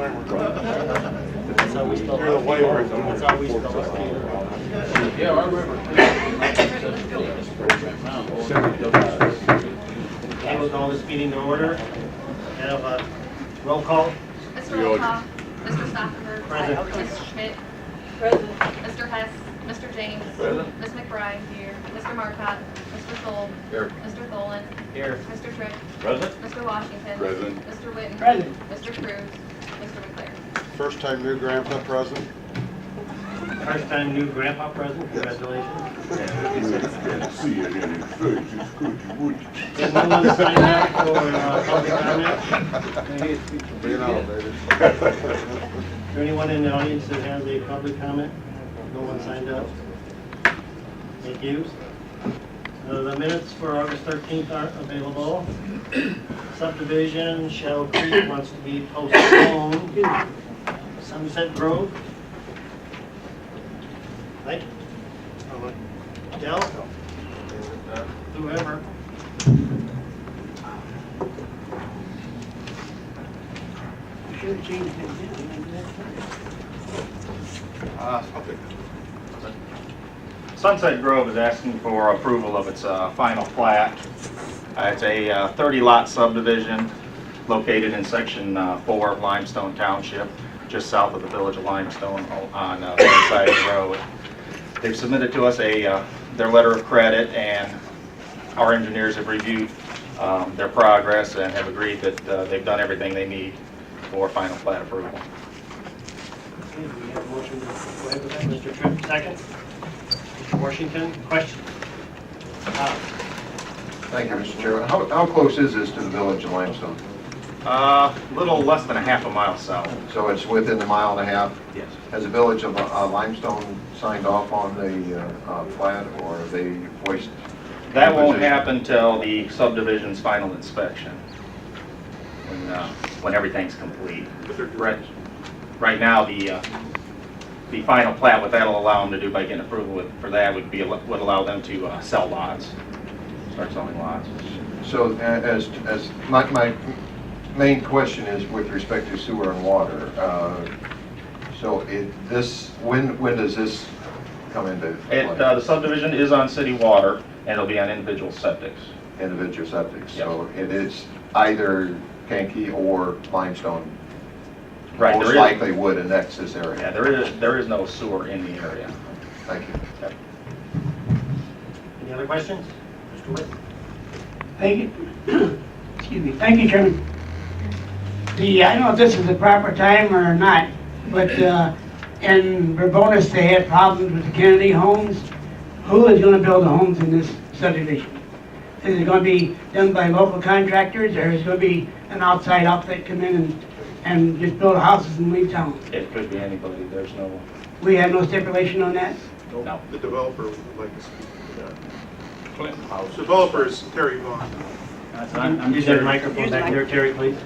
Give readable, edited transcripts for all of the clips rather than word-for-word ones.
That's how we spell it. That's how we spell it. Yeah, I remember. Okay, we'll call this meeting to order. Have a roll call. Mr. Wolkoff, Mr. Stofferberg. Present. Mrs. Schmidt. Present. Mr. Hess. Mr. James. Present. Ms. McBride. Here. Mr. Marcotte. Mr. Soul. Here. Mr. Tholen. Here. Mr. Trick. Present. Mr. Washington. Present. Mr. Witten. Present. Mr. Cruz. Mr. McClare. First time new grandpa present. First time new grandpa present. Congratulations. See it in his face, it's good you would. Did no one sign up for public comment? Being elevated. Is there anyone in the audience that has a public comment? No one signed up? Thank you. The minutes for August 13th aren't available. Subdivision, Shell Creek wants to be postponed. Sunset Grove. Mike? Dell? Whoever. Should have changed it. Sunset Grove is asking for approval of its final plat. It's a 30-lot subdivision located in Section 4 of Limestone Township, just south of the village of Limestone on the one side of the road. They've submitted to us their letter of credit, and our engineers have reviewed their progress and have agreed that they've done everything they need for final plat approval. Okay, we have a motion to go ahead with that. Mr. Tripp, second. Mr. Washington, question? Thank you, Mr. Chairman. How close is this to the village of Limestone? A little less than a half a mile south. So it's within a mile and a half? Yes. Has the village of Limestone signed off on the plat, or are they voiced? That won't happen till the subdivision's final inspection, when everything's complete. Right now, the final plat, what that'll allow them to do by getting approval for that would allow them to sell lots, start selling lots. So as my main question is with respect to sewer and water. So when does this come into play? The subdivision is on city water, and it'll be on individual septics. Individual septic. Yep. So it is either Kankakee or Limestone. Right. Most likely would annex this area. Yeah, there is no sewer in the area. Thank you. Yep. Any other questions? Mr. Witt? Thank you. Excuse me. Thank you, Chairman. I don't know if this is the proper time or not, but in Verbonis they had problems with the Kennedy homes. Who is going to build the homes in this subdivision? Is it going to be done by local contractors, or is it going to be an outside outfit come in and just build houses and leave town? It could be anybody. There's no. We have no stipulation on that? No. The developer would like to speak to that. Clinton House. Developer is Terry Vaughn. I'm Use that microphone back there, Terry, please.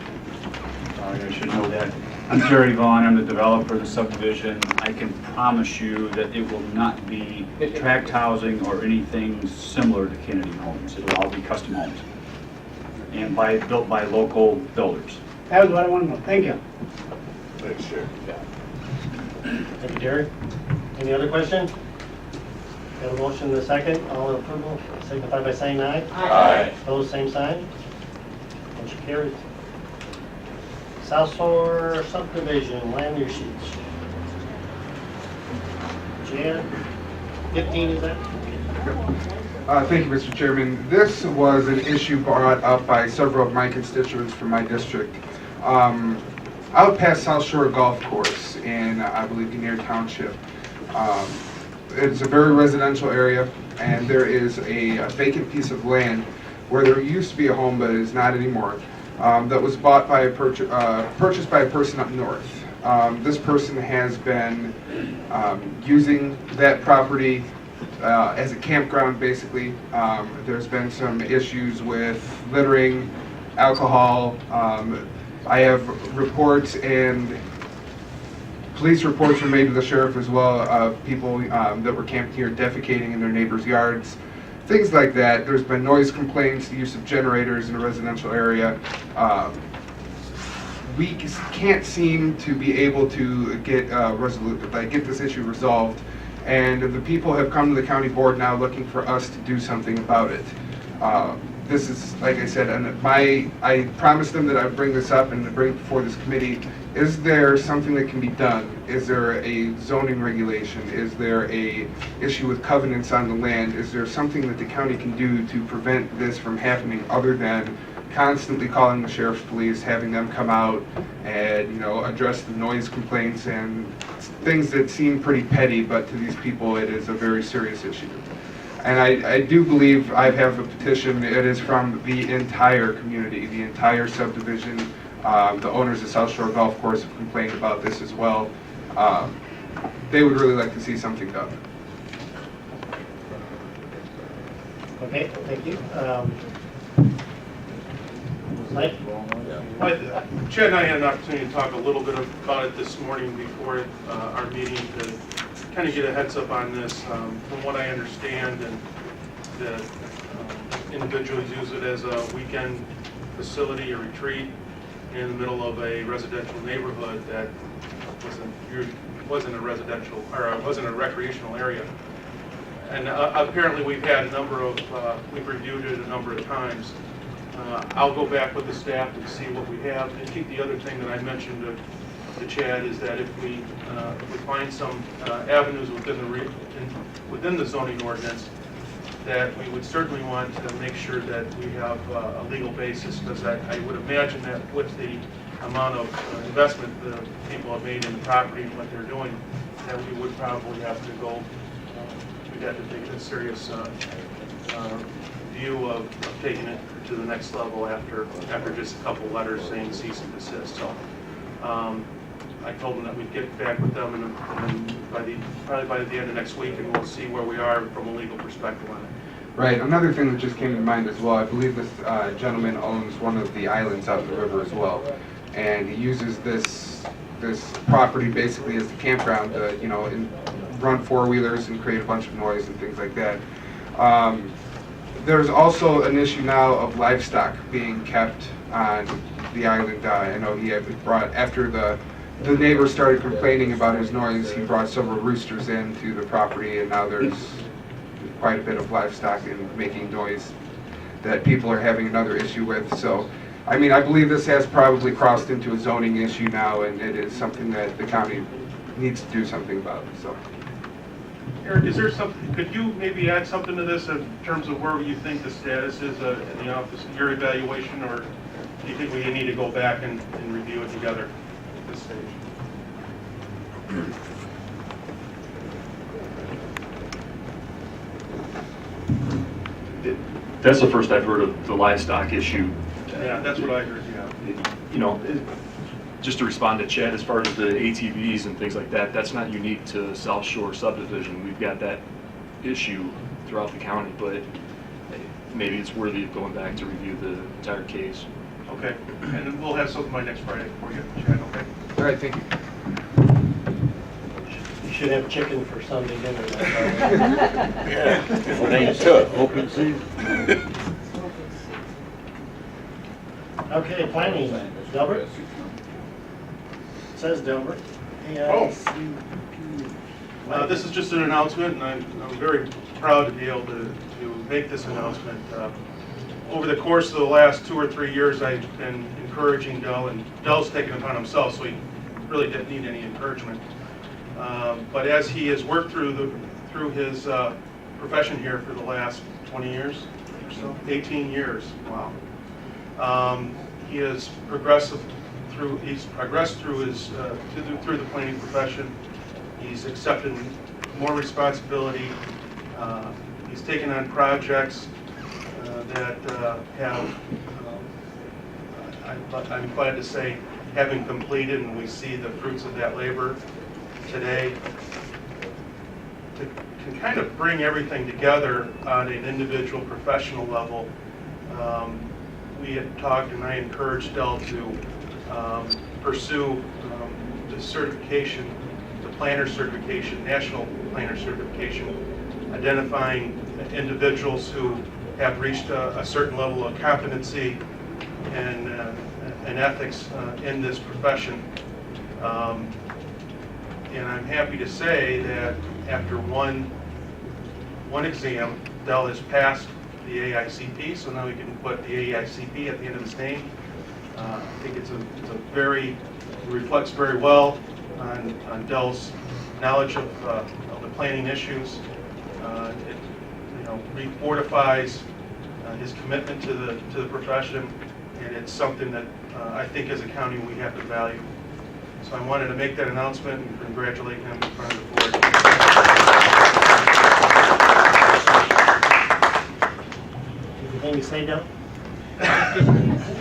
I should know that. I'm Terry Vaughn, I'm the developer of the subdivision. I can promise you that it will not be tract housing or anything similar to Kennedy homes. It'll all be custom homes and built by local builders. That was what I wanted to know. Thank you. Thanks, Chair. Thank you, Terry. Any other questions? Got a motion and a second. All in approval, signify by saying aye. Aye. Opposed, same sign. Motion carries. South Shore subdivision, land use sheets. Jan, 15 is that? Thank you, Mr. Chairman. This was an issue brought up by several of my constituents from my district. Out past South Shore Golf Course in, I believe, Unier Township. It's a very residential area, and there is a vacant piece of land where there used to be a home, but it is not anymore. That was bought by purchased by a person up north. This person has been using that property as a campground, basically. There's been some issues with littering, alcohol. I have reports, and police reports were made to the sheriff as well of people that were camping here defecating in their neighbors' yards. Things like that. There's been noise complaints, the use of generators in a residential area. we can't seem to be able to get get this issue resolved. And the people have come to the county board now looking for us to do something about it. This is, like I said, and I promised them that I would bring this up and bring it before this committee. Is there something that can be done? Is there a zoning regulation? Is there a issue with covenants on the land? Is there something that the county can do to prevent this from happening other than constantly calling the sheriff's police, having them come out and, you know, address the noise complaints and things that seem pretty petty, but to these people it is a very serious issue. And I do believe I have a petition. It is from the entire community, the entire subdivision. The owners of South Shore Golf Course have complained about this as well. They would really like to see something done. Okay, thank you. Mike? Chad and I had an opportunity to talk a little bit about it this morning before our meeting to kind of get a heads up on this. From what I understand, and the individuals use it as a weekend facility or retreat in the middle of a residential neighborhood that wasn't a residential, or wasn't a recreational area. And apparently we've had a number of, we've reviewed it a number of times. I'll go back with the staff to see what we have. I think the other thing that I mentioned to Chad is that if we find some avenues within the zoning ordinance, that we would certainly want to make sure that we have a legal basis, because I would imagine that with the amount of investment the people have made in the property and what they're doing, that we would probably have to go, we'd have to take a serious view of taking it to the next level after just a couple letters saying cease and desist. So I told them that we'd get back with them and probably by the end of next week, and we'll see where we are from a legal perspective on it. Right. Another thing that just came to mind as well, I believe this gentleman owns one of the islands out in the river as well, and he uses this property basically as the campground to, you know, run four-wheelers and create a bunch of noise and things like that. There's also an issue now of livestock being kept on the island. I know he had brought, after the neighbor started complaining about his noise, he brought several roosters into the property, and now there's quite a bit of livestock and making noise that people are having another issue with. So, I mean, I believe this has probably crossed into a zoning issue now, and it is something that the county needs to do something about. So. Eric, is there something, could you maybe add something to this in terms of where you think the status is in the office, your evaluation, or do you think we need to go back and review it together at this stage? That's the first I've heard of the livestock issue. Yeah, that's what I heard, yeah. You know, just to respond to Chad, as far as the ATVs and things like that, that's not unique to South Shore subdivision. We've got that issue throughout the county, but maybe it's worthy of going back to review the entire case. Okay, and then we'll have something by next Friday for you, Chad, okay? All right, thank you. You should have chicken for Sunday dinner. Well, they took open season. Okay, planning, Delbert? Says Delbert. This is just an announcement, and I'm very proud to be able to make this announcement. Over the course of the last 2 or 3 years, I've been encouraging Del, and Del's taken it upon himself, so he really didn't need any encouragement. But as he has worked through his profession here for the last 20 years or so, 18 years, wow. He has progressed through his through the planning profession. He's accepted more responsibility. He's taken on projects that have, I'm glad to say, having completed, and we see the fruits of that labor today. To kind of bring everything together on an individual professional level, we had talked, and I encouraged Del to pursue the certification, the planner certification, national planner certification, identifying individuals who have reached a certain level of competency and and ethics in this profession. And I'm happy to say that after one exam, Dell has passed the AICP, so now we can put the AICP at the end of his name. I think it's a very, reflects very well on Dell's knowledge of the planning issues. It, refortifies his commitment to the profession, and it's something that I think as a county we have to value. So I wanted to make that announcement and congratulate him in front of the board. Anything to say, Dell?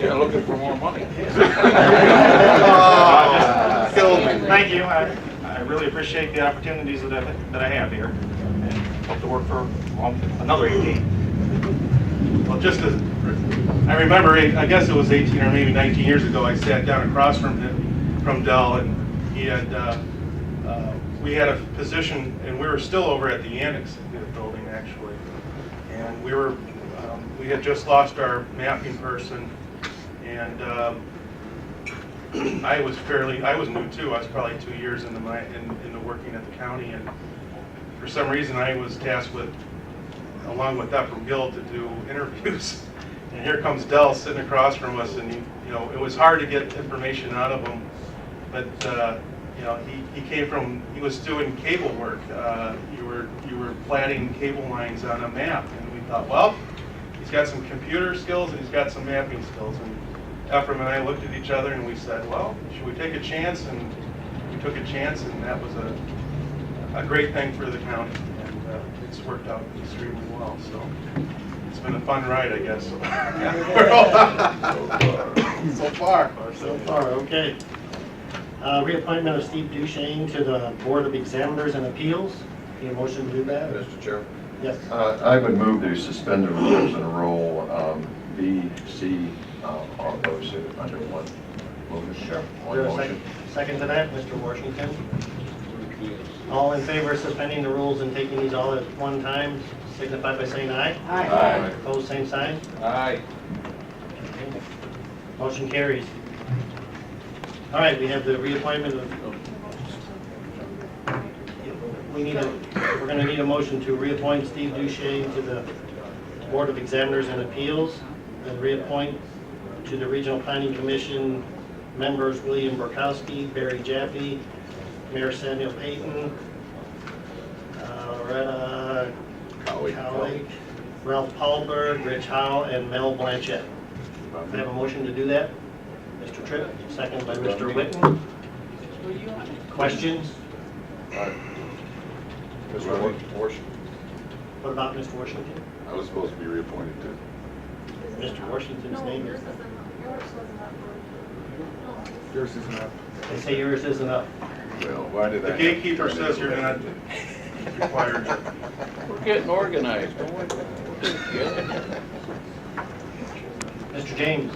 Yeah, looking for more money. Thank you. I really appreciate the opportunities that I have here, and hope to work for another 18. Well, just as, I remember, I guess it was 18 or maybe 19 years ago, I sat down across from Dell, and he had, we had a position, and we were still over at the annex of the building, actually. And we had just lost our mapping person, and I was new too. I was probably 2 years into working at the county, and for some reason I was tasked with, along with Dr. Gill, to do interviews. And here comes Dell sitting across from us, and it was hard to get information out of him, but he was doing cable work. You were platting cable lines on a map, and we thought, well, he's got some computer skills and he's got some mapping skills. And Ephraim and I looked at each other and we said, well, should we take a chance? And we took a chance, and that was a great thing for the county, and it's worked out extremely well. So it's been a fun ride, I guess. So far, okay. Reappointment of Steve Duchesne to the Board of Examiners and Appeals. Any motion to do that? Mr. Chair? Yes. I would move to suspend the rules and roll B, C, are posted under one motion. Is there a second to that, Mr. Washington? All in favor of suspending the rules and taking these all at one time, signify by saying aye. Aye. Opposed, same sign. Aye. Motion carries. All right, we have the reappointment of, we're going to need a motion to reappoint Steve Duchesne to the Board of Examiners and Appeals, and reappoint to the Regional Planning Commission members William Borkowski, Barry Jaffe, Mayor Samuel Payton, Loretta Cowley, Ralph Paulberg, Rich Howe, and Mel Blanchett. Do we have a motion to do that? Mr. Tripp, second by Mr. Witten. Questions? Mr. Washington. What about Mr. Washington? I was supposed to be reappointed too. Mr. Washington's name is, Yours isn't up. they say yours isn't up. Well, why did the I? gatekeeper says you're not required. We're getting organized, don't we? Mr. James?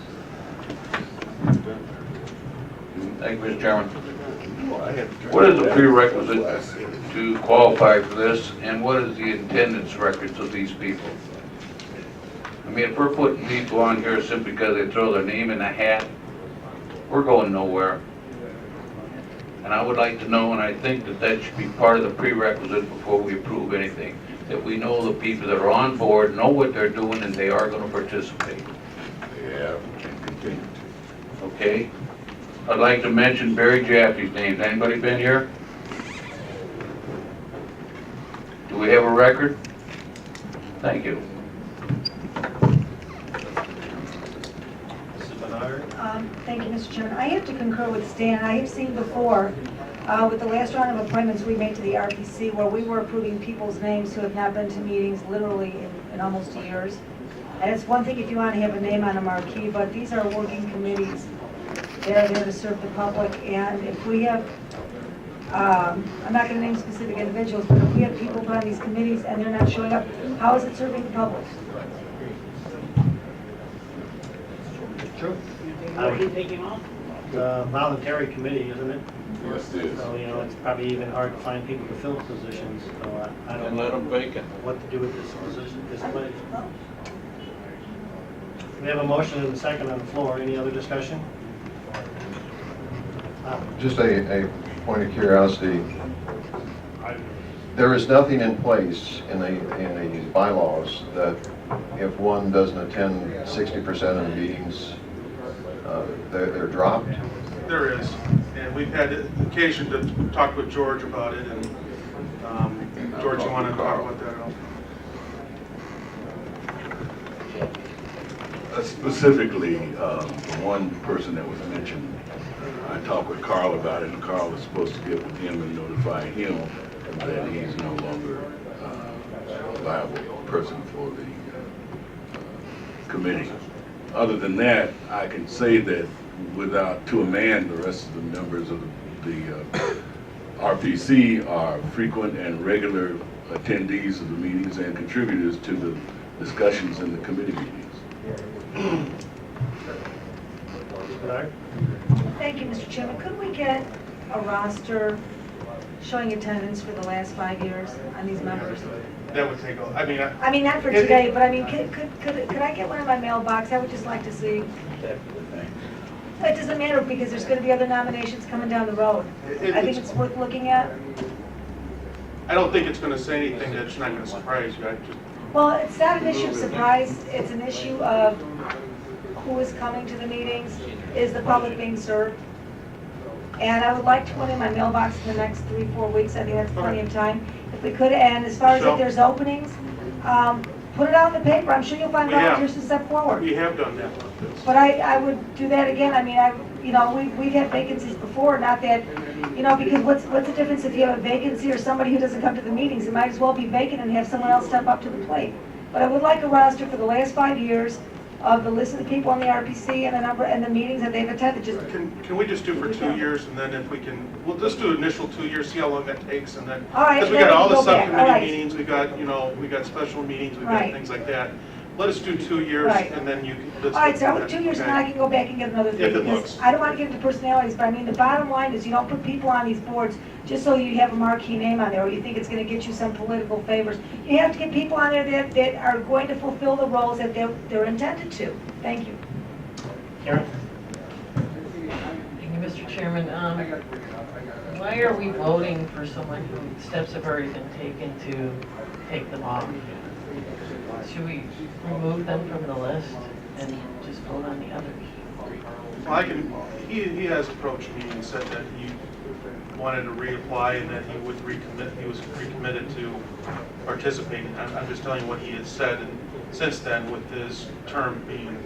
Thank you, Mr. Chairman. What is the prerequisite to qualify for this, and what is the attendance records of these people? I mean, if we're putting people on here simply because they throw their name in a hat, we're going nowhere. And I would like to know, and I think that that should be part of the prerequisite before we approve anything, that we know the people that are on board know what they're doing and they are going to participate. Yeah, and continue. Okay? I'd like to mention Barry Jaffe's name. Anybody been here? Do we have a record? Thank you. Mrs. Bernard? Thank you, Mr. Chairman. I have to concur with Stan. I have seen before, with the last round of appointments we made to the RPC, where we were approving people's names who have not been to meetings literally in almost years. And it's one thing if you want to have a name on a marquee, but these are working committees. They're there to serve the public, and if we have, I'm not going to name specific individuals, but if we have people put on these committees and they're not showing up, how is it serving the public? True. It's a voluntary committee, isn't it? Yes, it is. So, it's probably even hard to find people to fill positions, so I don't And let them know vacant. what to do with this position, this place. We have a motion and a second on the floor. Any other discussion? Just a point of curiosity. There is nothing in place in the bylaws that if one doesn't attend 60% of the meetings, they're dropped? There is, and we've had occasion to talk with George about it, and George, you want to talk about that? Specifically, the one person that was mentioned, I talked with Carl about it, and Carl was supposed to get with him and notify him that he's no longer a viable person for the committee. Other than that, I can say that to a man, the rest of the members of the RPC are frequent and regular attendees of the meetings and contributors to the discussions in the committee meetings. Thank you, Mr. Chairman. Could we get a roster showing attendance for the last 5 years on these members? That would take, I mean, Not for today, but I mean, could I get one in my mailbox? I would just like to see. It doesn't matter because there's going to be other nominations coming down the road. I think it's worth looking at. I don't think it's going to say anything that's not going to surprise you. Well, it's not an issue of surprise. It's an issue of who is coming to the meetings, is the public being served? And I would like to put in my mailbox in the next 3-4 weeks. I think that's plenty of time. If we could, and as far as if there's openings, put it out in the paper. I'm sure you'll find volunteers to step forward. We have done that. But I would do that again. I mean, we've had vacancies before, not that, because what's the difference if you have a vacancy or somebody who doesn't come to the meetings? It might as well be vacant and have someone else step up to the plate. But I would like a roster for the last 5 years of the list of the people on the RPC and the number and the meetings that they've attended. Can we just do for 2 years, and then if we can, we'll just do initial 2 years, see how long that takes, and then All right, because we then got we all can the go back. All subcommittee right. meetings, we got we got special meetings, we got Right. things like that. Let us do 2 years, Right. and then you can. All right, so with 2 years, and then I can go back and get another thing. If it Because looks. I don't want to get into personalities, but I mean, the bottom line is you don't put people on these boards just so you have a marquee name on there, or you think it's going to get you some political favors. You have to get people on there that are going to fulfill the roles that they're intended to. Thank you. Karen? Thank you, Mr. Chairman. Why are we voting for someone who steps have already been taken to take them off? Should we remove them from the list and just vote on the others? Well, he has approached me and said that he wanted to reapply and that he would recommit, he was recommitted to participating. I'm just telling you what he has said, and since then, with his term being,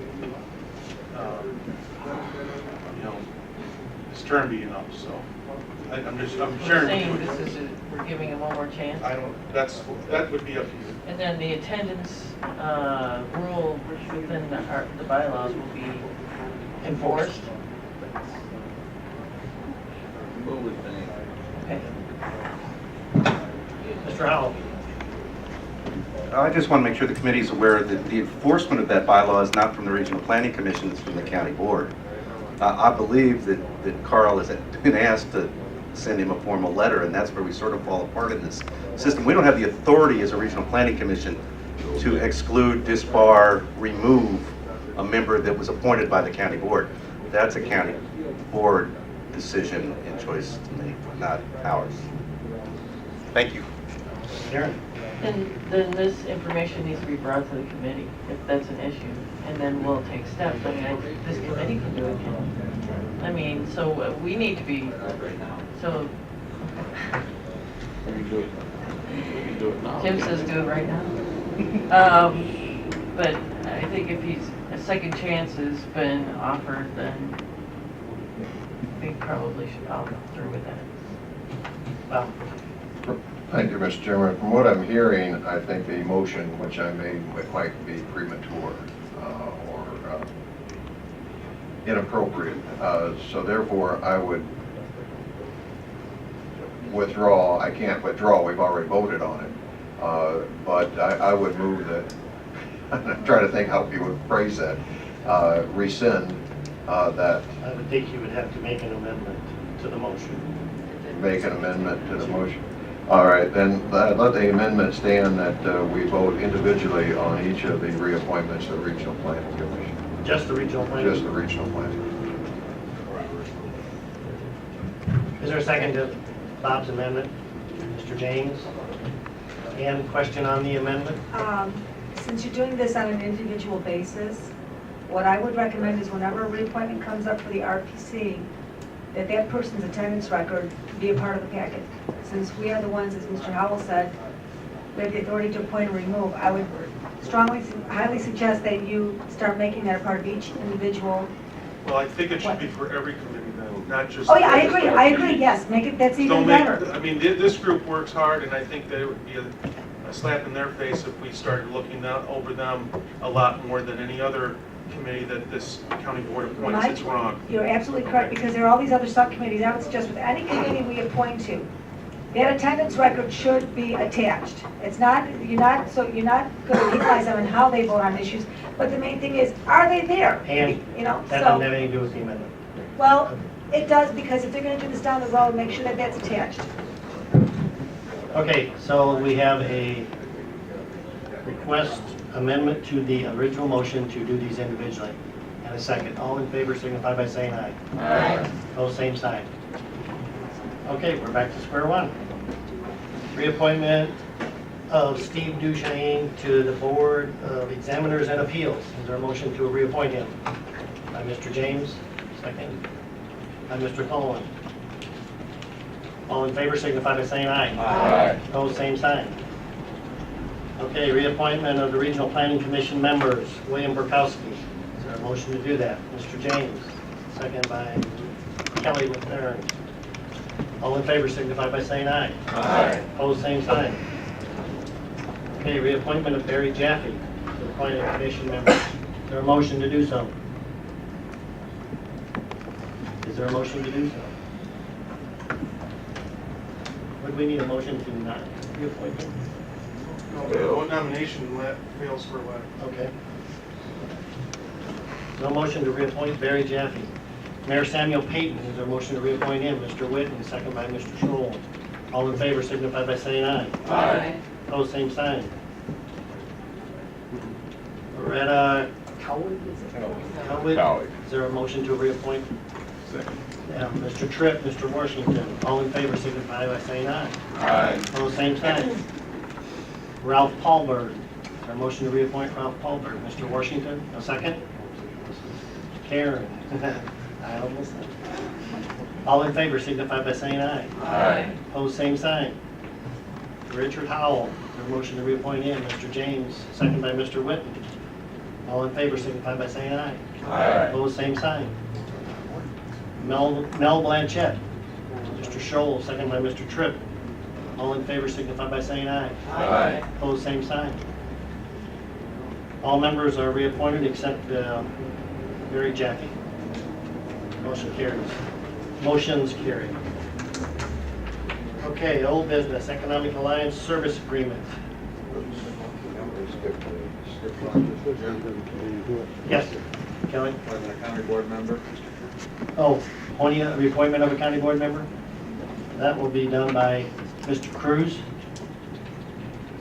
his term being up, so I'm sharing. Saying with you. this is, we're giving him one more chance? that would be up to you. And then the attendance rule within the bylaws will be enforced? Okay. Mr. Howell? I just want to make sure the committee is aware that the enforcement of that bylaw is not from the Regional Planning Commission, it's from the county board. I believe that Carl has been asked to send him a formal letter, and that's where we sort of fall apart in this system. We don't have the authority as a Regional Planning Commission to exclude, disbar, remove a member that was appointed by the county board. That's a county board decision and choice to make, not ours. Thank you. Karen? And then this information needs to be brought to the committee, if that's an issue, and then we'll take steps. I mean, this committee can do it. I mean, so we need to be, so. Tim says do it right now. But I think if a second chance has been offered, then we probably should follow through with that. Well, Thank you, Mr. Chairman. From what I'm hearing, I think the motion which I made might be premature or inappropriate. So therefore, I would withdraw. I can't withdraw. We've already voted on it. But I would move that, I'm trying to think how you would phrase that, rescind that. I would think you would have to make an amendment to the motion. Make an amendment to the motion. All right, then let the amendment stand that we vote individually on each of the reappointments to the Regional Planning Commission. Just the regional planning? Just the Regional Planning. Is there a second to Bob's amendment? Mr. James? And question on the amendment? Since you're doing this on an individual basis, what I would recommend is whenever a reappointment comes up for the RPC, that person's attendance record be a part of the packet. Since we are the ones, as Mr. Howell said, we have the authority to appoint and remove, I would highly suggest that you start making that a part of each individual. Well, I think it should be for every committee then, not just. Oh, yeah, I agree, yes, make it, that's even Don't make, better. I mean, this group works hard, and I think that it would be a slap in their face if we started looking over them a lot more than any other committee that this county board appoints. It's wrong. You're absolutely correct, because there are all these other subcommittees. I would suggest with any committee we appoint to, that attendance record should be attached. It's not, you're not going to penalize them on how they vote on issues, but the main thing is, are they there? And You know, that doesn't have anything to do with the amendment. well, it does, because if they're going to do this down the road, make sure that that's attached. Okay, so we have a request amendment to the original motion to do these individually. And a second. All in favor signify by saying aye. Aye. Opposed, same sign. Okay, we're back to square one. Reappointment of Steve Duchesne to the Board of Examiners and Appeals. Is there a motion to reappoint him? By Mr. James, second. By Mr. Cohen. All in favor signify by saying aye. Aye. Opposed, same sign. Okay, reappointment of the Regional Planning Commission members, William Burkowski. Is there a motion to do that? Mr. James, second by Kelly McLaren. All in favor signify by saying aye. Aye. Opposed, same sign. Okay, reappointment of Barry Jaffe to the Planning Commission members. Is there a motion to do so? Is there a motion to do so? Would we need a motion to not reappoint him? No, nomination fails for what? Okay. No motion to reappoint Barry Jaffe. Mayor Samuel Payton, is there a motion to reappoint him? Mr. Whitten, second by Mr. Scholl. All in favor signify by saying aye. Aye. Opposed, same sign. Loretta Coward? Coward. Is there a motion to reappoint? Second. Mr. Tripp, Mr. Washington. All in favor signify by saying aye. Aye. Opposed, same sign. Ralph Paulberg. Is there a motion to reappoint Ralph Paulberg? Mr. Washington, a second? Karen. I almost said. All in favor signify by saying aye. Aye. Opposed, same sign. Richard Howell. Is there a motion to reappoint him? Mr. James, second by Mr. Whitten. All in favor signify by saying aye. Aye. Opposed, same sign. Mel Blanchett. Mr. Scholl, second by Mr. Tripp. All in favor signify by saying aye. Aye. Opposed, same sign. All members are reappointed except Barry Jaffe. Motion carries. Motion's carried. Okay, old business, Economic Alliance Service Agreement. Yes, Kelly? Appointment of county board member. Oh, reappointment of a county board member? That will be done by Mr. Cruz.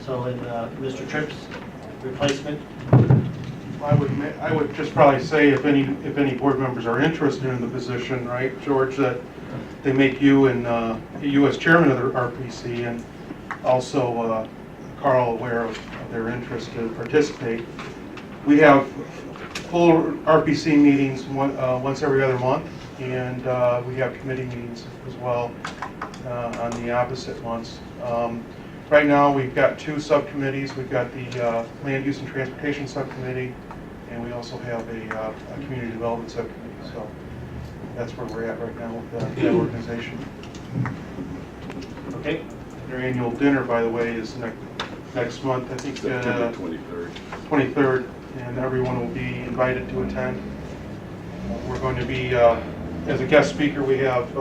So in Mr. Tripp's replacement. I would just probably say if any board members are interested in the position, right, George, that they make you as chairman of the RPC and also Carl aware of their interest to participate. We have full RPC meetings once every other month, and we have committee meetings as well on the opposite months. Right now, we've got two subcommittees. We've got the Land Use and Transportation Subcommittee, and we also have a Community Development Subcommittee. So that's where we're at right now with that organization. Okay. Their annual dinner, by the way, is next month, I think, September 23rd. 23rd, and everyone will be invited to attend. We're going to be, as a guest speaker, we have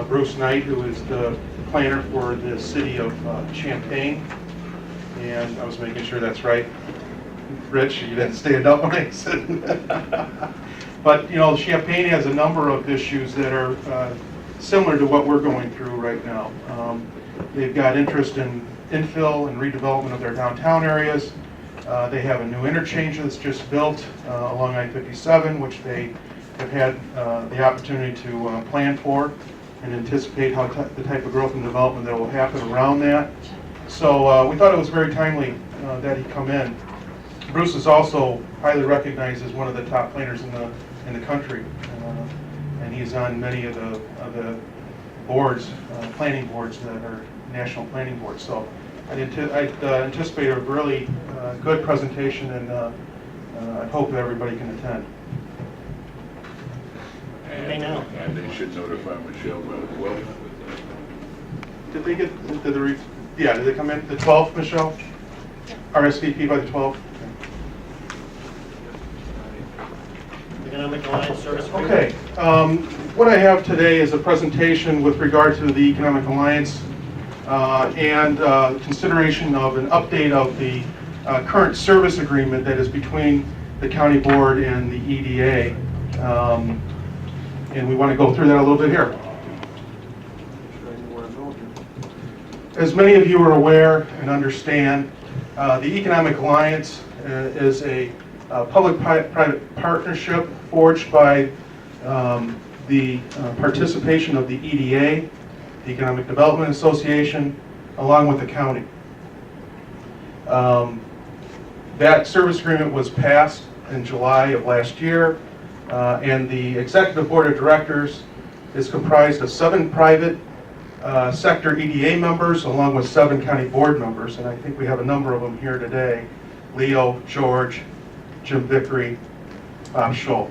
Bruce Knight, who is the planner for the city of Champaign, and I was making sure that's right. Rich, you didn't stand up when I said But, you know, Champaign has a number of issues that are similar to what we're going through right now. They've got interest in infill and redevelopment of their downtown areas. They have a new interchange that's just built along I-57, which they have had the opportunity to plan for and anticipate how the type of growth and development that will happen around that. So we thought it was very timely that he come in. Bruce is also highly recognized as one of the top planners in the country, and he's on many of the boards, planning boards that are national planning boards. So I'd anticipate a really good presentation, and I hope that everybody can attend. And they should notify Michelle by the 12th. Did they did they come in the 12th, Michelle? RSVP by the 12th? Economic Alliance Service Agreement. Okay. What I have today is a presentation with regard to the Economic Alliance and consideration of an update of the current service agreement that is between the county board and the EDA. And we want to go through that a little bit here. As many of you are aware and understand, the Economic Alliance is a public-private partnership forged by the participation of the EDA, the Economic Development Association, along with the county. That service agreement was passed in July of last year, and the Executive Board of Directors is comprised of 7 private sector EDA members along with 7 county board members, and I think we have a number of them here today. Leo, George, Jim Vickery, Bob Scholl,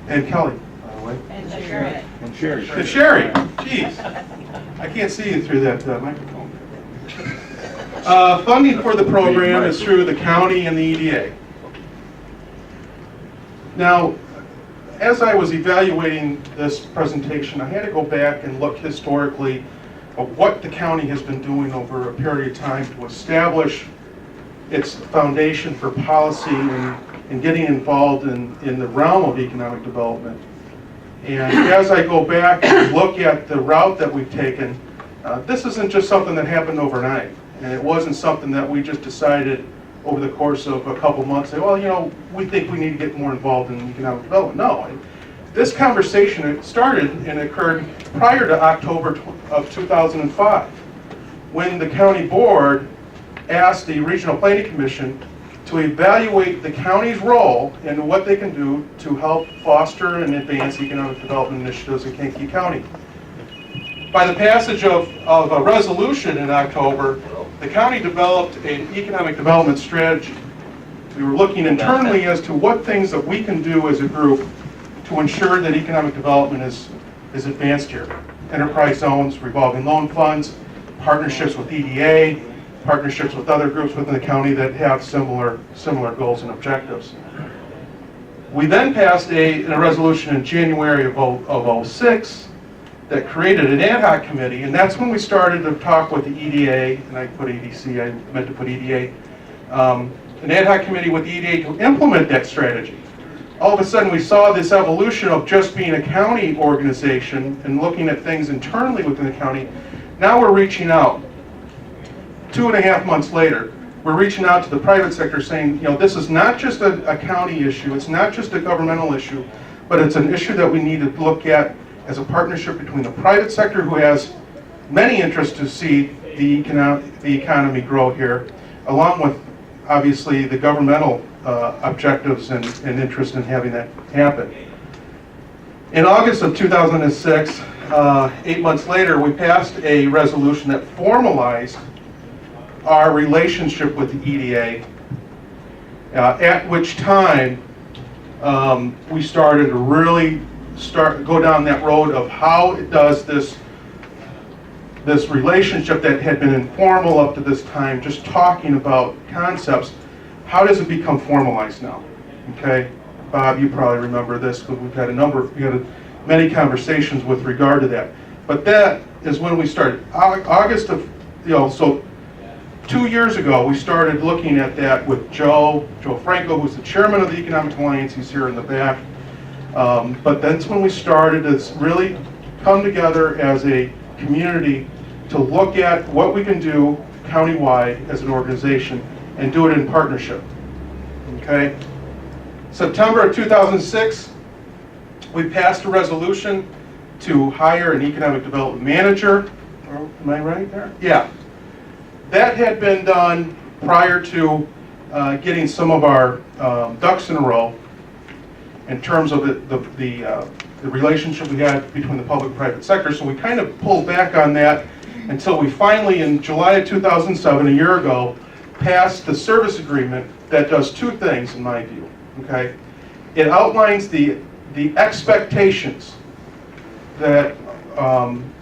and Kelly, by the way. And Sherry. And Sherry. Jeez. I can't see you through that microphone. Funding for the program is through the county and the EDA. Now, as I was evaluating this presentation, I had to go back and look historically at what the county has been doing over a period of time to establish its foundation for policy and getting involved in the realm of economic development. And as I go back and look at the route that we've taken, this isn't just something that happened overnight. And it wasn't something that we just decided over the course of a couple months, say, well, you know, we think we need to get more involved in economic development. No, this conversation, it started and occurred prior to October of 2005, when the county board asked the Regional Planning Commission to evaluate the county's role and what they can do to help foster and advance economic development initiatives in Kankakee County. By the passage of a resolution in October, the county developed an economic development strategy. We were looking internally as to what things that we can do as a group to ensure that economic development is advanced here. Enterprise zones, revolving loan funds, partnerships with EDA, partnerships with other groups within the county that have similar goals and objectives. We then passed a resolution in January of 06 that created an ad hoc committee, and that's when we started to talk with the EDA, and I put EDC, I meant to put EDA, an ad hoc committee with the EDA to implement that strategy. All of a sudden we saw this evolution of just being a county organization and looking at things internally within the county. Now we're reaching out. 2.5 months later, we're reaching out to the private sector saying, you know, this is not just a county issue, it's not just a governmental issue, but it's an issue that we need to look at as a partnership between the private sector, who has many interests to see the economy grow here, along with, obviously, the governmental objectives and interest in having that happen. In August of 2006, 8 months later, we passed a resolution that formalized our relationship with the EDA, at which time we started to really go down that road of how it does this relationship that had been informal up to this time, just talking about concepts. How does it become formalized now? Okay, Bob, you probably remember this because we've had many conversations with regard to that. But that is when we started. August of, so 2 years ago, we started looking at that with Joe Franco, who's the chairman of the Economic Alliance. He's here in the back. But that's when we started to really come together as a community to look at what we can do countywide as an organization and do it in partnership. Okay? September of 2006, we passed a resolution to hire an economic development manager. Am I right there? Yeah. That had been done prior to getting some of our ducks in a row in terms of the relationship we had between the public and private sector. So we kind of pulled back on that until we finally, in July of 2007, a year ago, passed the service agreement that does two things, in my view. Okay, it outlines the expectations that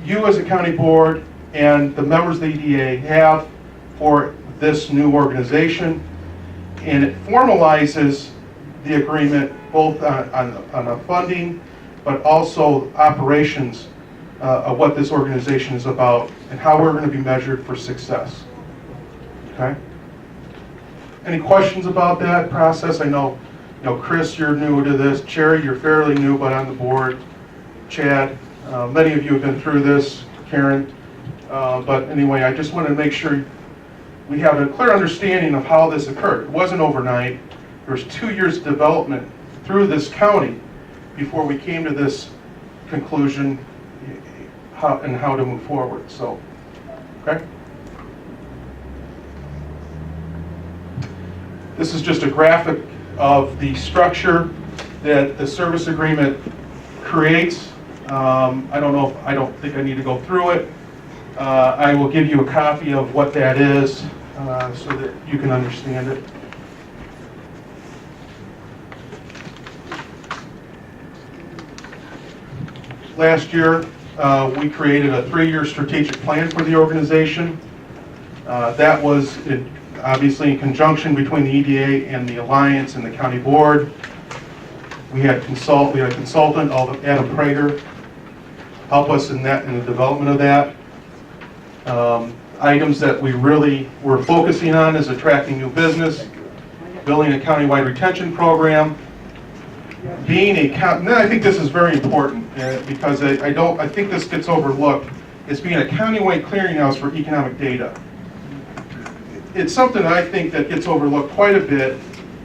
you as a county board and the members of the EDA have for this new organization, and it formalizes the agreement both on the funding, but also operations of what this organization is about and how we're going to be measured for success. Okay? Any questions about that process? I know, Chris, you're new to this. Cherry, you're fairly new, but on the board. Chad, many of you have been through this. Karen, but anyway, I just wanted to make sure we have a clear understanding of how this occurred. It wasn't overnight. There was 2 years of development through this county before we came to this conclusion and how to move forward. So, okay. This is just a graphic of the structure that the service agreement creates. I don't think I need to go through it. I will give you a copy of what that is so that you can understand it. Last year, we created a 3-year strategic plan for the organization. That was obviously in conjunction between the EDA and the Alliance and the county board. We had a consultant, Adam Prager, help us in the development of that. Items that we really were focusing on is attracting new business, building a countywide retention program, I think this is very important because I think this gets overlooked, is being a countywide clearinghouse for economic data. It's something I think that gets overlooked quite a bit,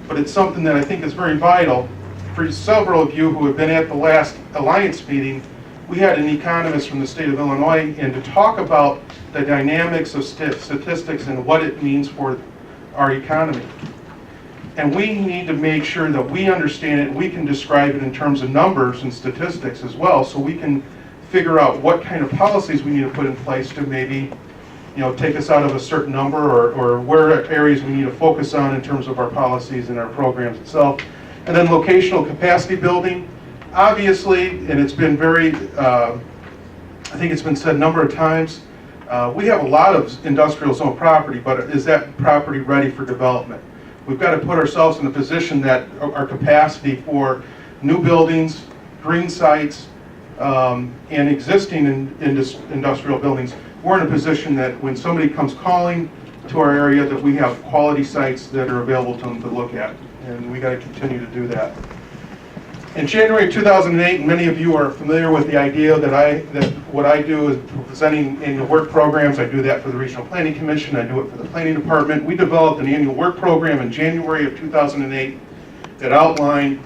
but it's something that I think is very vital. For several of you who have been at the last Alliance meeting, we had an economist from the state of Illinois and to talk about the dynamics of statistics and what it means for our economy. And we need to make sure that we understand it, we can describe it in terms of numbers and statistics as well, so we can figure out what kind of policies we need to put in place to maybe take us out of a certain number or where areas we need to focus on in terms of our policies and our programs itself. And then locational capacity building. Obviously, and it's been very, I think it's been said a number of times, we have a lot of industrial zone property, but is that property ready for development? We've got to put ourselves in a position that our capacity for new buildings, green sites, and existing industrial buildings, we're in a position that when somebody comes calling to our area, that we have quality sites that are available to them to look at. And we got to continue to do that. In January 2008, and many of you are familiar with the idea that what I do is presenting annual work programs. I do that for the Regional Planning Commission. I do it for the Planning Department. We developed an annual work program in January of 2008 that outlined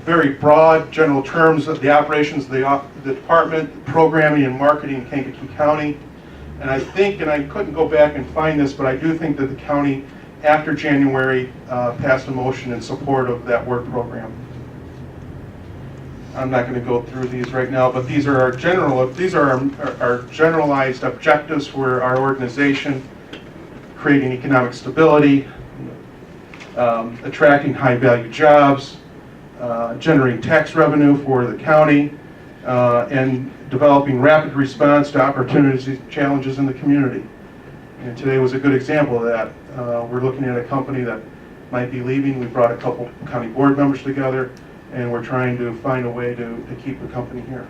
very broad general terms of the operations of the department, programming and marketing in Kankakee County. And I think, and I couldn't go back and find this, but I do think that the county, after January, passed a motion in support of that work program. I'm not going to go through these right now, but these are our generalized objectives for our organization: creating economic stability, attracting high-value jobs, generating tax revenue for the county, and developing rapid response to opportunities and challenges in the community. And today was a good example of that. We're looking at a company that might be leaving. We brought a couple county board members together, and we're trying to find a way to keep the company here.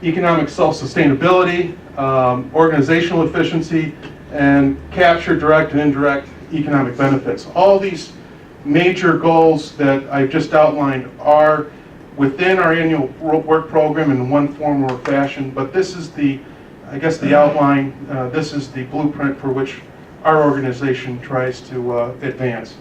Economic self-sustainability, organizational efficiency, and capture direct and indirect economic benefits. All these major goals that I've just outlined are within our annual work program in one form or fashion, but this is the outline, this is the blueprint for which our organization tries to advance.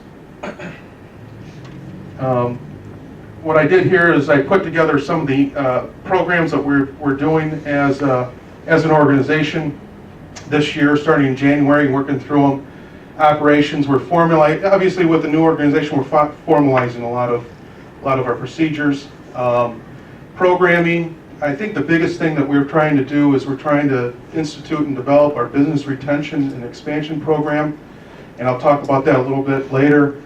what I did here is I put together some of the programs that we're doing as an organization this year, starting in January, and working through them. Operations, we're formulating, obviously with the new organization, we're formalizing a lot of our procedures. Programming, I think the biggest thing that we're trying to do is we're trying to institute and develop our business retention and expansion program, and I'll talk about that a little bit later.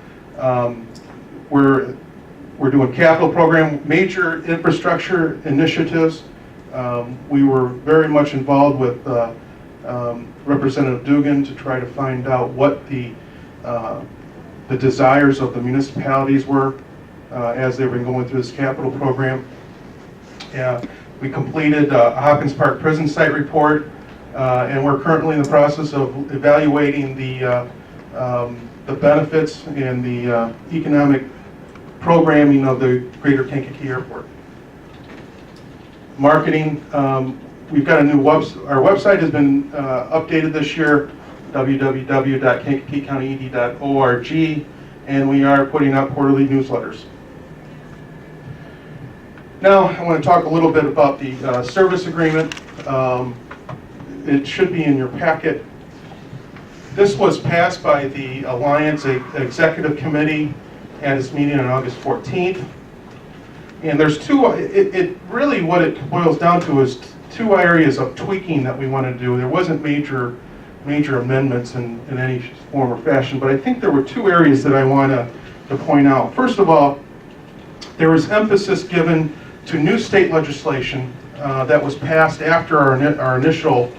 We're doing capital program, major infrastructure initiatives. We were very much involved with Representative Dugan to try to find out what the desires of the municipalities were as they've been going through this capital program. We completed a Hopkins Park prison site report, and we're currently in the process of evaluating the benefits and the economic programming of the Greater Kankakee Airport. Marketing, we've got a new website. Our website has been updated this year, www.kankakeecountyed.org, and we are putting out quarterly newsletters. Now, I want to talk a little bit about the service agreement. It should be in your packet. This was passed by the Alliance Executive Committee at its meeting on August 14th. And there's it really what it boils down to is two areas of tweaking that we want to do. There wasn't major amendments in any form or fashion, but I think there were two areas that I want to point out. First of all, there was emphasis given to new state legislation that was passed after our initial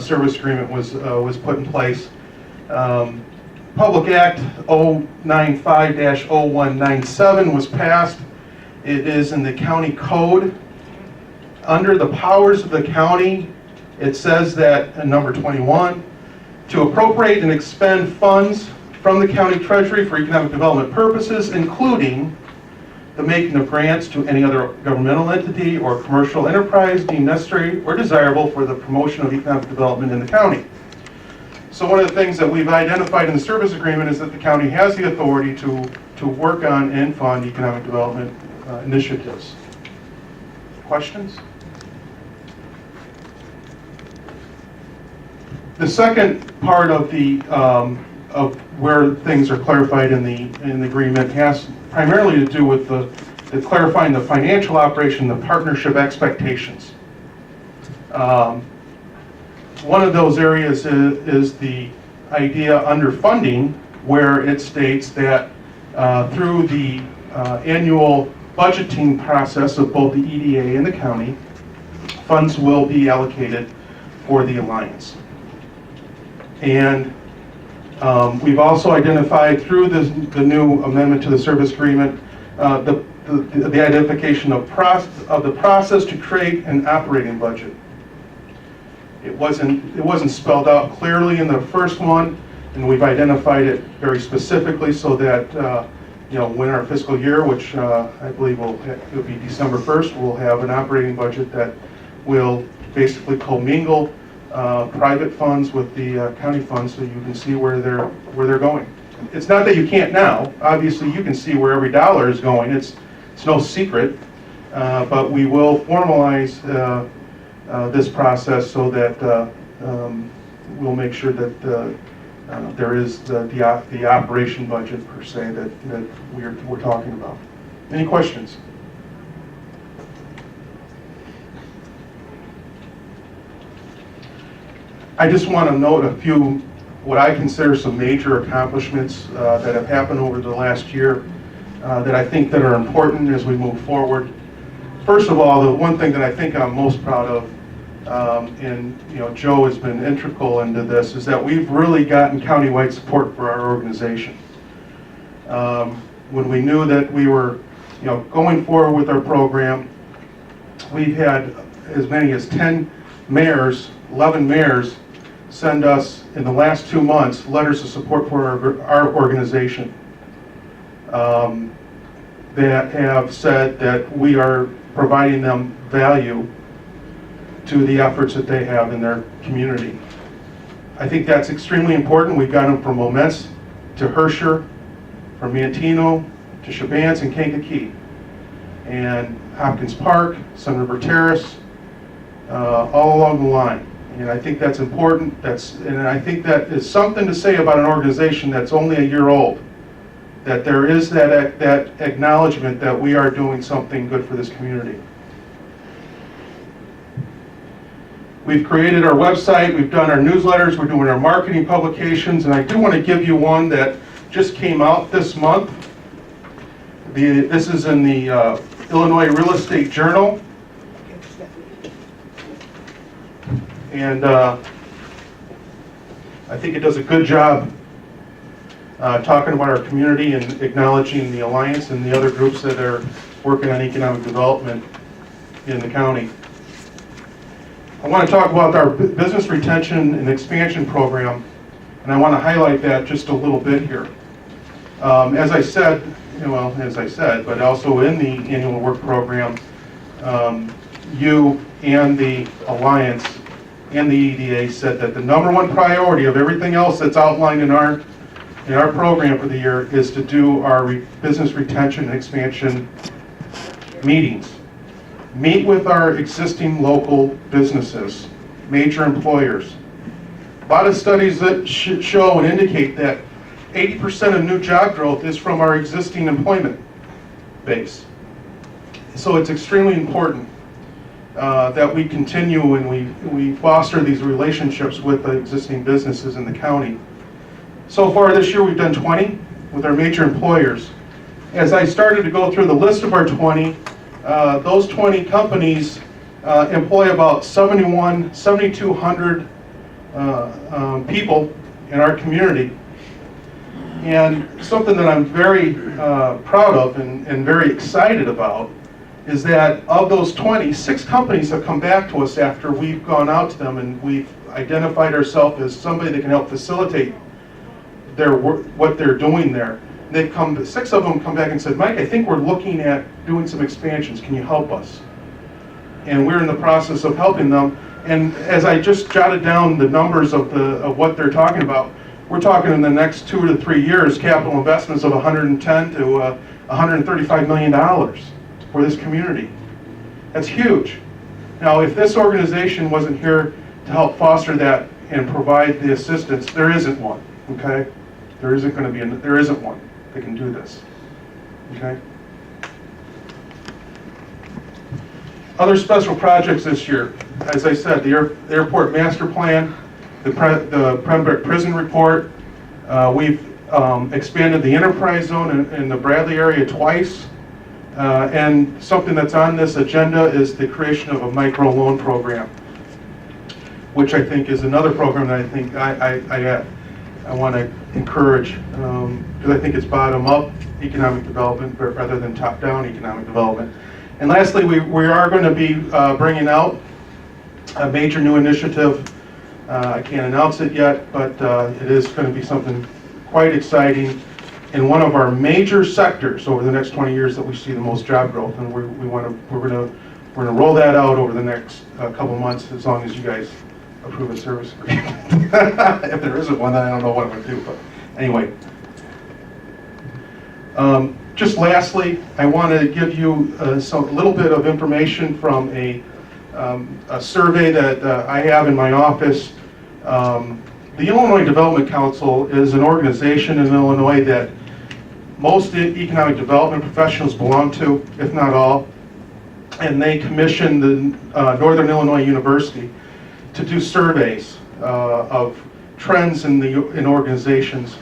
service agreement was put in place. Public Act 095-0197 was passed. It is in the county code. Under the powers of the county, it says that in number 21, to appropriate and expend funds from the county treasury for economic development purposes, including the making of grants to any other governmental entity or commercial enterprise deemed necessary or desirable for the promotion of economic development in the county. So one of the things that we've identified in the service agreement is that the county has the authority to work on and fund economic development initiatives. Questions? The second part of the of where things are clarified in the agreement has primarily to do with the clarifying the financial operation, the partnership expectations. One of those areas is the idea under funding, where it states that through the annual budgeting process of both the EDA and the county, funds will be allocated for the Alliance. And we've also identified through the new amendment to the service agreement the identification of the process to create an operating budget. It wasn't spelled out clearly in the first one, and we've identified it very specifically so that when our fiscal year, which I believe will be December 1st, we'll have an operating budget that will basically commingle private funds with the county funds, so you can see where they're going. It's not that you can't now. Obviously, you can see where every dollar is going. It's no secret, but we will formalize this process so that we'll make sure that there is the operation budget per se that we're talking about. Any questions? I just want to note a few, what I consider some major accomplishments that have happened over the last year that I think that are important as we move forward. First of all, the one thing that I think I'm most proud of, and Joe has been integral into this, is that we've really gotten countywide support for our organization. When we knew that we were going forward with our program, we've had as many as 10 mayors, 11 mayors, send us in the last 2 months letters of support for our organization that have said that we are providing them value to the efforts that they have in their community. I think that's extremely important. We've got them from Momence to Herscher, from Mantino to Shabans and Kankakee. and Hopkins Park, Sun River Terrace, all along the line. And I think that's important. And I think that is something to say about an organization that's only a year old, that there is that acknowledgement that we are doing something good for this community. We've created our website, we've done our newsletters, we're doing our marketing publications, and I do want to give you one that just came out this month. This is in the Illinois Real Estate Journal. And I think it does a good job talking about our community and acknowledging the Alliance and the other groups that are working on economic development in the county. I want to talk about our business retention and expansion program, and I want to highlight that just a little bit here. As I said, but also in the annual work program, you and the Alliance and the EDA said that the #1 priority of everything else that's outlined in our program for the year is to do our business retention and expansion meetings. Meet with our existing local businesses, major employers. A lot of studies that show and indicate that 80% of new job growth is from our existing employment base. So it's extremely important that we continue and we foster these relationships with the existing businesses in the county. So far this year we've done 20 with our major employers. As I started to go through the list of our 20, those 20 companies employ about 7,200 people in our community. And something that I'm very proud of and very excited about is that of those 20, 6 companies have come back to us after we've gone out to them and we've identified ourselves as somebody that can help facilitate their work, what they're doing there. They've come, 6 of them come back and said, Mike, I think we're looking at doing some expansions. Can you help us? And we're in the process of helping them. And as I just jotted down the numbers of what they're talking about, we're talking in the next 2 to 3 years, capital investments of $110 to $135 million for this community. That's huge. Now, if this organization wasn't here to help foster that and provide the assistance, there isn't one, okay? There isn't going to be, there isn't one that can do this, okay? Other special projects this year, as I said, the airport master plan, the Pembroke prison report. We've expanded the enterprise zone in the Bradley area twice. And something that's on this agenda is the creation of a micro loan program, which I think is another program that I think I want to encourage, because I think it's bottom-up economic development rather than top-down economic development. And lastly, we are going to be bringing out a major new initiative. I can't announce it yet, but it is going to be something quite exciting in one of our major sectors over the next 20 years that we see the most job growth, and we're going to roll that out over the next couple months, as long as you guys approve a service agreement. If there isn't one, then I don't know what I'm going to do. But anyway, just lastly, I want to give you a little bit of information from a survey that I have in my office. The Illinois Development Council is an organization in Illinois that most economic development professionals belong to, if not all, and they commissioned the Northern Illinois University to do surveys of trends in organizations.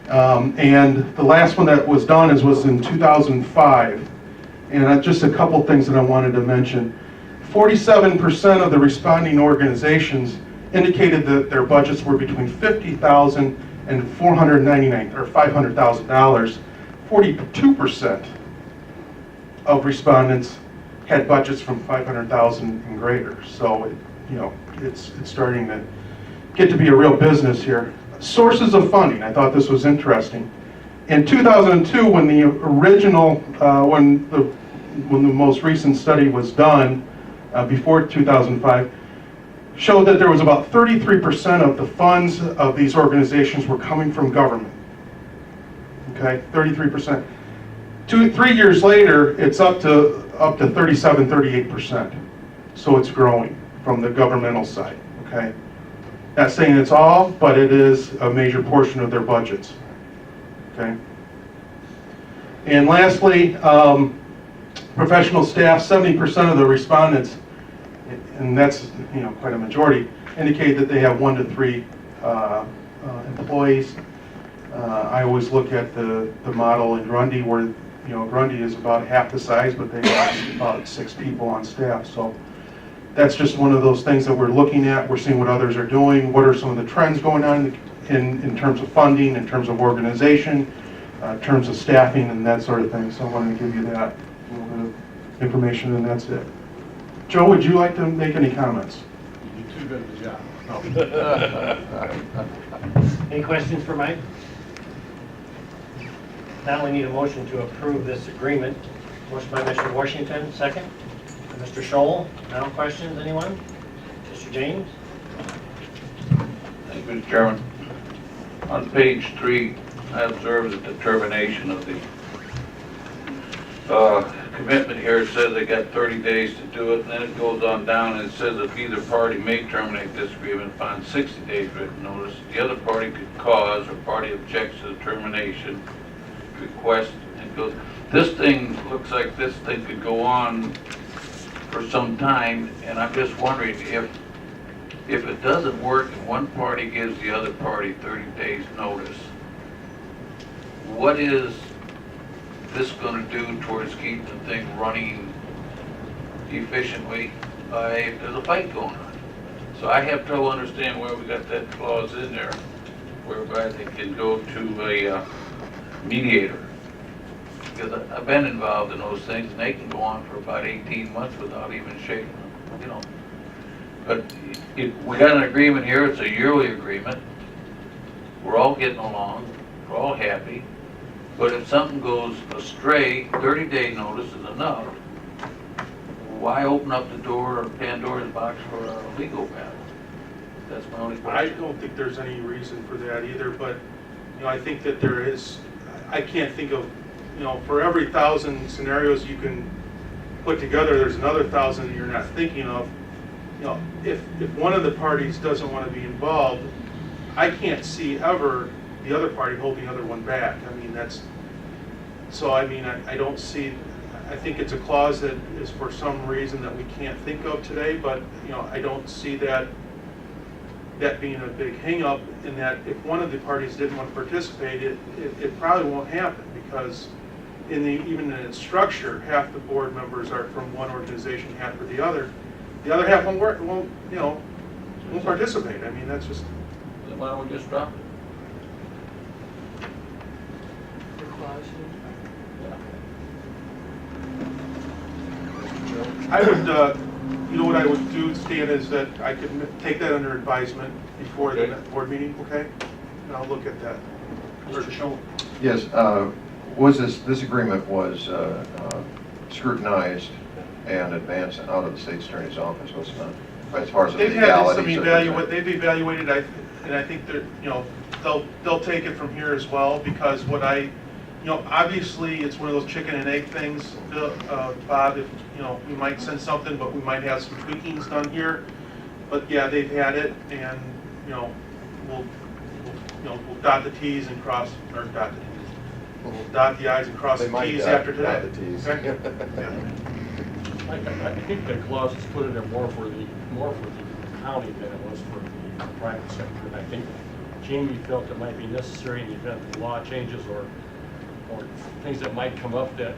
And the last one that was done was in 2005. And just a couple things that I wanted to mention. 47% of the responding organizations indicated that their budgets were between $50,000 and $500,000. 42% of respondents had budgets from $500,000 and greater. So, it's starting to get to be a real business here. Sources of funding. I thought this was interesting. In 2002, when the original, when the most recent study was done, before 2005, showed that there was about 33% of the funds of these organizations were coming from government. Okay, 33%. 3 years later, it's up to 37, 38%. So it's growing from the governmental side, okay? Not saying it's all, but it is a major portion of their budgets, okay? And lastly, professional staff, 70% of the respondents, and that's, you know, quite a majority, indicate that they have 1 to 3 employees. I always look at the model in Grundy where, you know, Grundy is about half the size, but they have about 6 people on staff. So that's just one of those things that we're looking at. We're seeing what others are doing. What are some of the trends going on in terms of funding, in terms of organization, in terms of staffing, and that sort of thing. So I wanted to give you that little bit of information, and that's it. Joe, would you like to make any comments? You do too good of a job. Any questions for Mike? Now we need a motion to approve this agreement. Motion by Mr. Washington, second. Mr. Scholl, now questions, anyone? Mr. James? Thank you, Mr. Chairman. On page 3, I observed that the termination of the commitment here, it says they got 30 days to do it, and then it goes on down and it says if either party may terminate this agreement upon 60 days written notice, the other party could cause or party objects to the termination request, and goes. This thing looks like this thing could go on for some time, and I'm just wondering if it doesn't work and one party gives the other party 30 days notice, what is this going to do towards keeping the thing running efficiently if there's a fight going on? So I have trouble understanding why we got that clause in there whereby they can go to a mediator. Because I've been involved in those things, and they can go on for about 18 months without even shaking them, you know. But we got an agreement here, it's a yearly agreement. We're all getting along, we're all happy. But if something goes astray, 30-day notice is enough. Why open up the door or Pandora's box for a legal battle? That's my only question. I don't think there's any reason for that either, but, you know, I think that there is, I can't think of, you know, for every 1,000 scenarios you can put together, there's another 1,000 that you're not thinking of. You know, if one of the parties doesn't want to be involved, I can't see ever the other party holding the other one back. I mean, that's, so I mean, I don't see, I think it's a clause that is for some reason that we can't think of today, but, you know, I don't see that being a big hang-up in that if one of the parties didn't want to participate, it probably won't happen because even in its structure, half the board members are from one organization, half for the other. The other half won't participate. I mean, that's just. Then why don't we just drop it? I would, you know what I would do, Stan, is that I could take that under advisement before the board meeting, okay? And I'll look at that. Mr. Scholl? Yes, was this agreement was scrutinized and advanced out of the state's attorney's office, was it not? As far as the They've had some legalities. they've evaluated, and I think that, you know, they'll take it from here as well, because what you know, obviously, it's one of those chicken and egg things, Bob, if, you know, we might send something, but we might have some tweakings done here. But yeah, they've had it, and, you know, we'll dot the Ts and cross, or dot the Ts. We'll dot the Is and cross the Ts after today. Dot the Ts. Okay? Yeah. I think the clause is put in there more for the county than it was for the private sector. And I think Jamie felt it might be necessary in the event the law changes or things that might come up that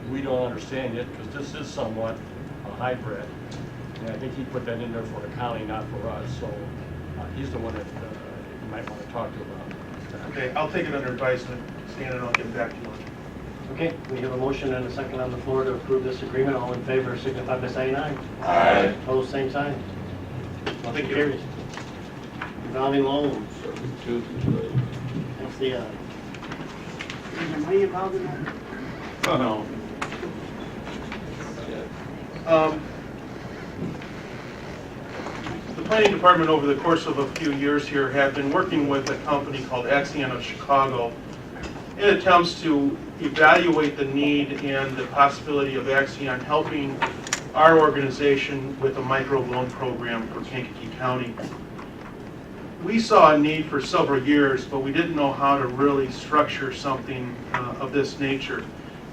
we don't understand yet, because this is somewhat a hybrid. And I think he put that in there for the county, not for us. So he's the one that you might want to talk to about that. Okay, I'll take it under advisement, Stan, and I'll get back to you. Okay, we have a motion and a second on the floor to approve this agreement. All in favor signify by saying aye. Aye. Opposed, same sign. Motion Thank you. carries. Revolving loans. That's the, Is there money involved in that? no. The planning department over the course of a few years here have been working with a company called Axion of Chicago. in attempts to evaluate the need and the possibility of Axion helping our organization with a microloan program for Kankakee County. We saw a need for several years, but we didn't know how to really structure something of this nature.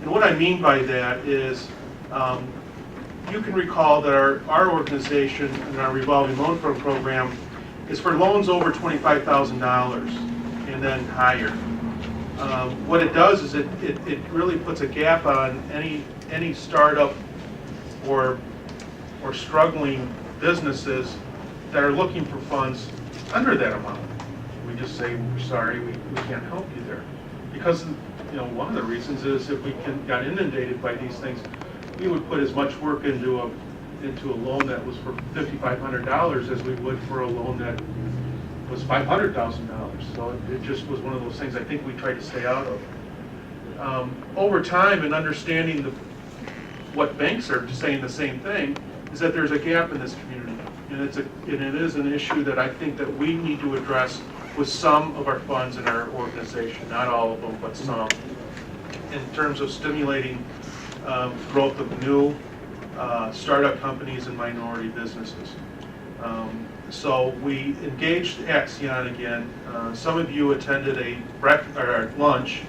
And what I mean by that is, you can recall that our organization and our revolving loan fund program is for loans over $25,000 and then higher. What it does is it really puts a gap on any startup or struggling businesses that are looking for funds under that amount. We just say, we're sorry, we can't help you there. Because, one of the reasons is if we got inundated by these things, we would put as much work into a loan that was for $5,500 as we would for a loan that was $500,000. So it just was one of those things I think we tried to stay out of. Over time, and understanding what banks are saying the same thing, is that there's a gap in this community. And it is an issue that I think that we need to address with some of our funds in our organization, not all of them, but some, in terms of stimulating growth of new startup companies and minority businesses. So we engaged Axion again. Some of you attended a lunch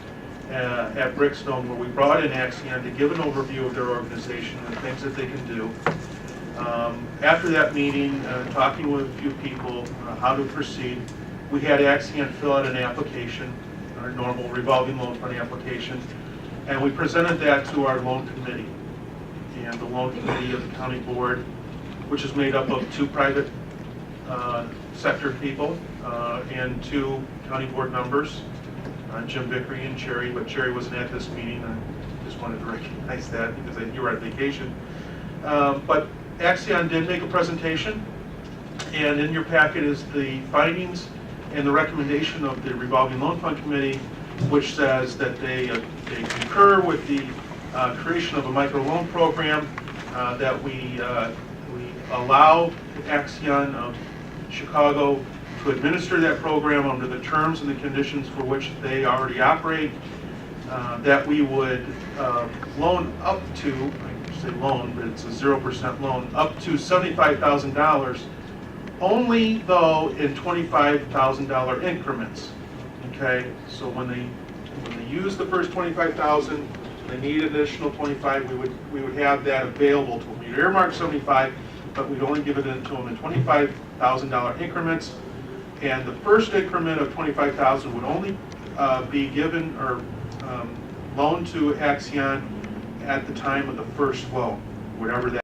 at Brickstone where we brought in Axion to give an overview of their organization and things that they can do. After that meeting, talking with a few people how to proceed, we had Axion fill out an application, our normal revolving loan fund application, and we presented that to our loan committee. And the loan committee of the county board, which is made up of 2 private sector people and 2 county board members, Jim Vickery and Cherry, but Cherry wasn't at this meeting. I just wanted to recognize that because you were on vacation. But Axion did make a presentation, and in your packet is the findings and the recommendation of the revolving loan fund committee, which says that they concur with the creation of a microloan program, that we allow Axion of Chicago to administer that program under the terms and the conditions for which they already operate, that we would loan up to, I say loan, but it's a 0% loan, up to $75,000, only though in $25,000 increments. Okay, so when they use the first $25,000, they need additional 25. We would have that available to them. We'd earmark 75, but we'd only give it to them in $25,000 increments. And the first increment of $25,000 would only be given or loaned to Axion at the time of the first loan, whatever that